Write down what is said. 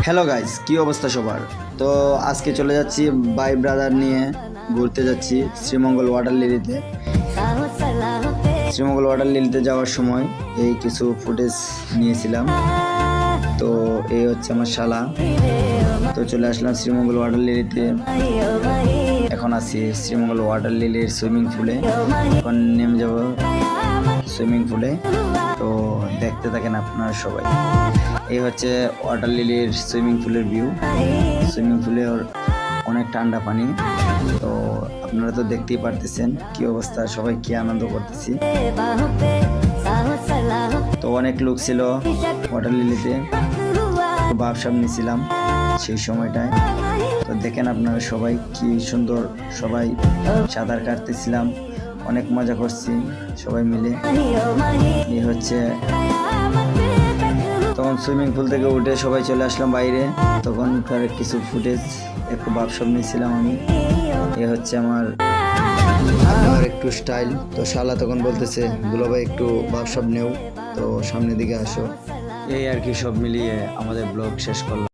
Hello guys, কি অবস্থা সবার? তো আজকে চলে যাচ্ছি ভাই ব্রাদার নিয়ে ঘুরতে যাচ্ছি শ্রীমঙ্গল ওয়াটার লিলিতে। শ্রীমঙ্গল ওয়াটার লিলিতে যাওয়ার সময় এই কিছু ফুটেজ নিয়েছিলাম। তো এই হচ্ছে আমার শালা। তো চলে আসলাম শ্রীমঙ্গল ওয়াটার লিলিতে। এখন আছি শ্রীমঙ্গল ওয়াটার লিলির সুইমিং পুলে। এখন নেমে যাব সুইমিং পুলে। তো দেখতে থাকেন আপনারা সবাই। এই হচ্ছে ওয়াটার লিলির সুইমিং পুলের ভিউ। সুইমিং পুলে অনেক ঠান্ডা পানি। তো আপনারা তো দেখতেই পারতেছেন কি অবস্থা, সবাই কি আনন্দ করতেছি। তো অনেক লোক ছিল ওয়াটার লিলিতে, ভাবসাব নিয়েছিলাম সেই সময়টায়। তো দেখেন আপনারা সবাই কি সুন্দর, সবাই সাঁতার কাটতেছিলাম, অনেক মজা করছি সবাই মিলে। এই হচ্ছে তখন সুইমিং পুল থেকে উঠে সবাই চলে আসলাম বাইরে। তখন তার কিছু ফুটেজ একটু ভাবসাব নিয়েছিলাম আমি। এ হচ্ছে আমার একটু স্টাইল। তো শালা তখন বলতেছে দুলা ভাই একটু ভাবসাব নেও, তো সামনের দিকে আসো। এই আর কি, সব মিলিয়ে আমাদের ব্লগ শেষ করলাম।